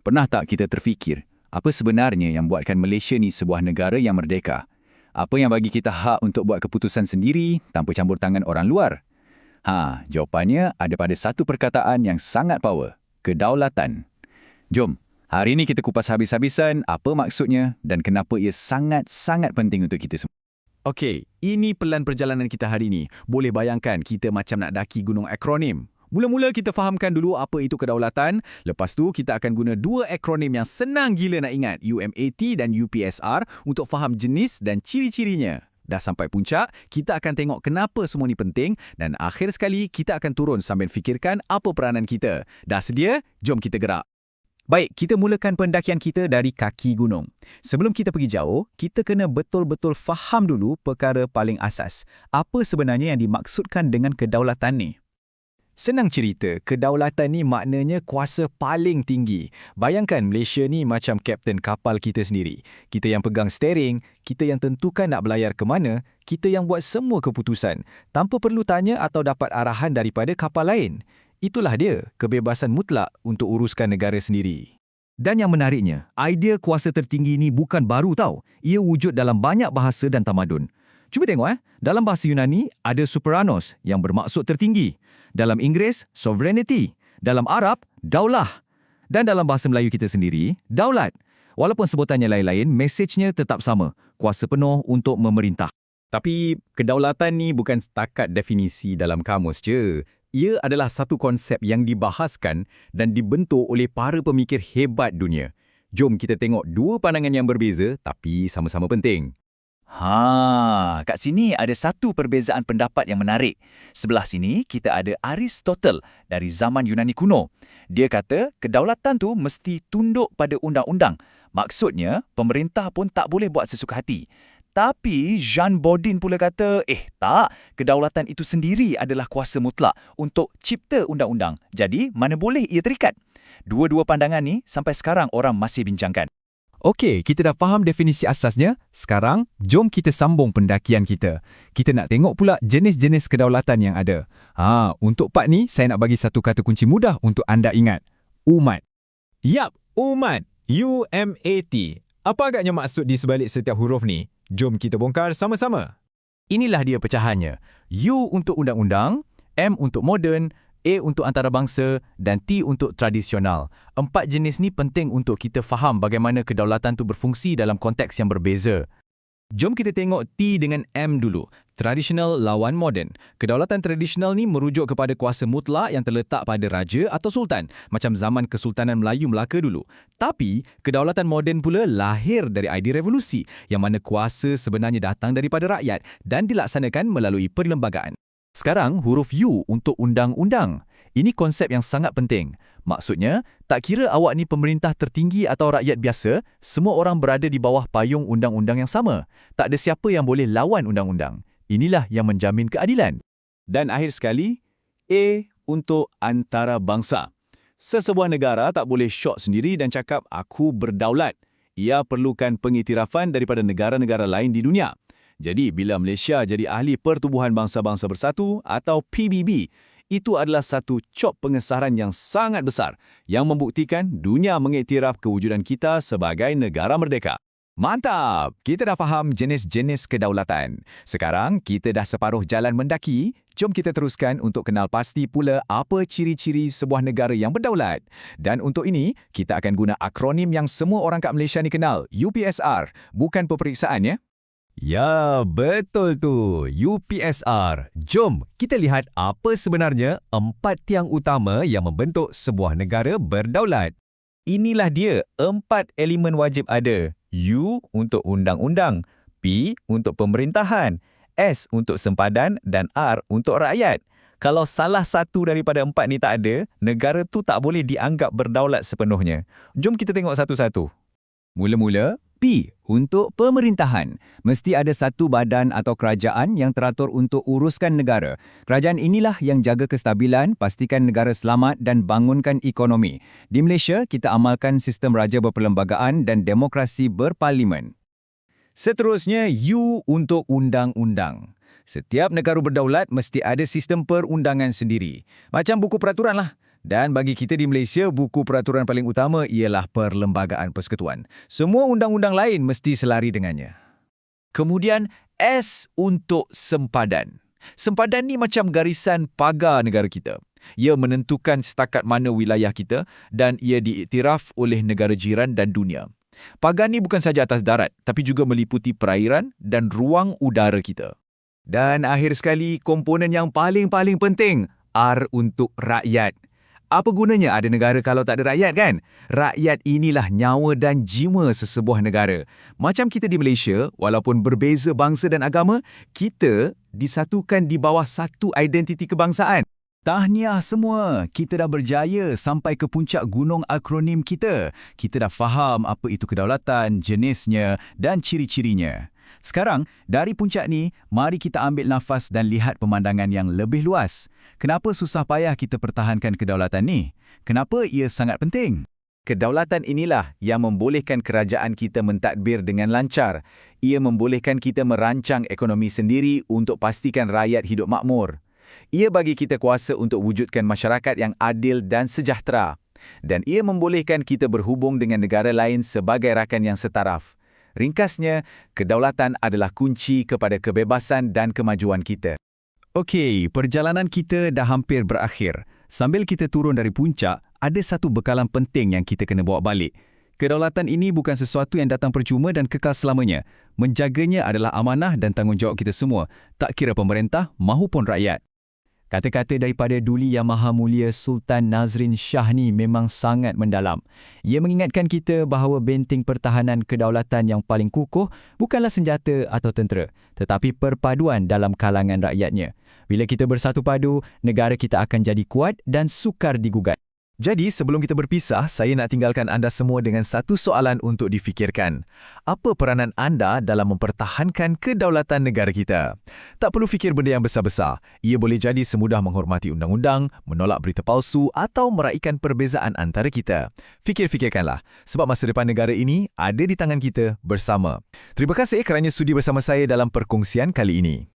Pernah tak kita terfikir, apa sebenarnya yang buatkan Malaysia ni sebuah negara yang merdeka? Apa yang bagi kita hak untuk buat keputusan sendiri tanpa campur tangan orang luar? Jawapannya ada pada satu perkataan yang sangat power, kedaulatan. Jom, hari ini kita kupas habis-habisan apa maksudnya dan kenapa ia sangat-sangat penting untuk kita semua. Okey, ini pelan perjalanan kita hari ini. Boleh bayangkan kita macam nak daki gunung akronim. Mula-mula kita fahamkan dulu apa itu kedaulatan. Lepas tu kita akan guna dua akronim yang senang gila nak ingat, UMAT dan UPSR untuk faham jenis dan ciri-cirinya. Dah sampai puncak, kita akan tengok kenapa semua ni penting dan akhir sekali kita akan turun sambil fikirkan apa peranan kita. Dah sedia? Jom kita gerak. Baik, kita mulakan pendakian kita dari kaki gunung. Sebelum kita pergi jauh, kita kena betul-betul faham dulu perkara paling asas. Apa sebenarnya yang dimaksudkan dengan kedaulatan ni? Senang cerita, kedaulatan ni maknanya kuasa paling tinggi. Bayangkan Malaysia ni macam kapten kapal kita sendiri. Kita yang pegang steering, kita yang tentukan nak berlayar ke mana, kita yang buat semua keputusan, tanpa perlu tanya atau dapat arahan daripada kapal lain. Itulah dia, kebebasan mutlak untuk uruskan negara sendiri. Dan yang menariknya, idea kuasa tertinggi ni bukan baru tau. Ia wujud dalam banyak bahasa dan tamadun. Cuba tengok dalam bahasa Yunani ada superanos yang bermaksud tertinggi. Dalam Inggeris, sovereignty. Dalam Arab, daulah. Dan dalam bahasa Melayu kita sendiri, daulat. Walaupun sebutannya lain-lain, mesejnya tetap sama. Kuasa penuh untuk memerintah. Tapi kedaulatan ni bukan setakat definisi dalam kamus je. Ia adalah satu konsep yang dibahaskan dan dibentuk oleh para pemikir hebat dunia. Jom kita tengok dua pandangan yang berbeza tapi sama-sama penting. Kat sini ada satu perbezaan pendapat yang menarik. Sebelah sini kita ada Aristotle dari zaman Yunani kuno. Dia kata kedaulatan tu mesti tunduk pada undang-undang. Maksudnya, pemerintah pun tak boleh buat sesuka hati. Tapi Jean Bodin pula kata, tak, kedaulatan itu sendiri adalah kuasa mutlak untuk cipta undang-undang. Jadi, mana boleh ia terikat? Dua-dua pandangan ni sampai sekarang orang masih bincangkan. Okey, kita dah faham definisi asasnya. Sekarang, jom kita sambung pendakian kita. Kita nak tengok pula jenis-jenis kedaulatan yang ada. Untuk part ni, saya nak bagi satu kata kunci mudah untuk anda ingat. Umat. Yap, umat. UMAT. Apa agaknya maksud di sebalik setiap huruf ni? Jom kita bongkar sama-sama. Inilah dia pecahannya. U untuk undang-undang, M untuk moden, A untuk antarabangsa dan T untuk tradisional. Empat jenis ni penting untuk kita faham bagaimana kedaulatan tu berfungsi dalam konteks yang berbeza. Jom kita tengok T dengan M dulu. Tradisional lawan moden. Kedaulatan tradisional ni merujuk kepada kuasa mutlak yang terletak pada raja atau sultan, macam zaman Kesultanan Melayu Melaka dulu. Tapi, kedaulatan moden pula lahir dari idea revolusi, yang mana kuasa sebenarnya datang daripada rakyat dan dilaksanakan melalui perlembagaan. Sekarang, huruf U untuk undang-undang. Ini konsep yang sangat penting. Maksudnya, tak kira awak ni pemerintah tertinggi atau rakyat biasa, semua orang berada di bawah payung undang-undang yang sama. Tak ada siapa yang boleh lawan undang-undang. Inilah yang menjamin keadilan. Dan akhir sekali, A untuk antarabangsa. Sesebuah negara tak boleh syok sendiri dan cakap, aku berdaulat. Ia perlukan pengiktirafan daripada negara-negara lain di dunia. Jadi, bila Malaysia jadi ahli Pertubuhan Bangsa-Bangsa Bersatu atau PBB, itu adalah satu cop pengesahan yang sangat besar yang membuktikan dunia mengiktiraf kewujudan kita sebagai negara merdeka. Mantap! Kita dah faham jenis-jenis kedaulatan. Sekarang, kita dah separuh jalan mendaki. Jom kita teruskan untuk kenal pasti pula apa ciri-ciri sebuah negara yang berdaulat. Dan untuk ini, kita akan guna akronim yang semua orang kat Malaysia ni kenal, UPSR. Bukan peperiksaan, ya? Ya, betul tu. UPSR. Jom kita lihat apa sebenarnya empat tiang utama yang membentuk sebuah negara berdaulat. Inilah dia empat elemen wajib ada. U untuk undang-undang, P untuk pemerintahan, S untuk sempadan dan R untuk rakyat. Kalau salah satu daripada empat ni tak ada, negara tu tak boleh dianggap berdaulat sepenuhnya. Jom kita tengok satu-satu. Mula-mula, P untuk pemerintahan. Mesti ada satu badan atau kerajaan yang teratur untuk uruskan negara. Kerajaan inilah yang jaga kestabilan, pastikan negara selamat dan bangunkan ekonomi. Di Malaysia, kita amalkan sistem raja berperlembagaan dan demokrasi berparlimen. Seterusnya, U untuk undang-undang. Setiap negara berdaulat mesti ada sistem perundangan sendiri. Macam buku peraturan lah. Dan bagi kita di Malaysia, buku peraturan paling utama ialah Perlembagaan Persekutuan. Semua undang-undang lain mesti selari dengannya. Kemudian S untuk sempadan. Sempadan ni macam garisan pagar negara kita. Ia menentukan setakat mana wilayah kita dan ia diiktiraf oleh negara jiran dan dunia. Pagar ni bukan saja atas darat, tapi juga meliputi perairan dan ruang udara kita. Dan akhir sekali, komponen yang paling penting, R untuk rakyat. Apa gunanya ada negara kalau tak ada rakyat kan? Rakyat inilah nyawa dan jiwa sesebuah negara. Macam kita di Malaysia, walaupun berbeza bangsa dan agama, kita disatukan di bawah satu identiti kebangsaan. Tahniah semua, kita dah berjaya sampai ke puncak gunung akronim kita. Kita dah faham apa itu kedaulatan, jenisnya dan ciri-cirinya. Sekarang, dari puncak ni, mari kita ambil nafas dan lihat pemandangan yang lebih luas. Kenapa susah payah kita pertahankan kedaulatan ni? Kenapa ia sangat penting? Kedaulatan inilah yang membolehkan kerajaan kita mentadbir dengan lancar. Ia membolehkan kita merancang ekonomi sendiri untuk pastikan rakyat hidup makmur. Ia bagi kita kuasa untuk wujudkan masyarakat yang adil dan sejahtera. Dan ia membolehkan kita berhubung dengan negara lain sebagai rakan yang setaraf. Ringkasnya, kedaulatan adalah kunci kepada kebebasan dan kemajuan kita. Okey, perjalanan kita dah hampir berakhir. Sambil kita turun dari puncak, ada satu bekalan penting yang kita kena bawa balik. Kedaulatan ini bukan sesuatu yang datang percuma dan kekal selamanya. Menjaganya adalah amanah dan tanggungjawab kita semua, tak kira pemerintah mahupun rakyat. Kata-kata daripada Duli Yang Maha Mulia Sultan Nazrin Shah ni memang sangat mendalam. Ia mengingatkan kita bahawa benteng pertahanan kedaulatan yang paling kukuh bukanlah senjata atau tentera, tetapi perpaduan dalam kalangan rakyatnya. Bila kita bersatu padu, negara kita akan jadi kuat dan sukar digugat. Jadi, sebelum kita berpisah, saya nak tinggalkan anda semua dengan satu soalan untuk difikirkan. Apa peranan anda dalam mempertahankan kedaulatan negara kita? Tak perlu fikir benda yang besar-besar. Ia boleh jadi semudah menghormati undang-undang, menolak berita palsu atau meraihkan perbezaan antara kita. Fikir-fikirkanlah, sebab masa depan negara ini ada di tangan kita bersama. Terima kasih kerana sudi bersama saya dalam perkongsian kali ini.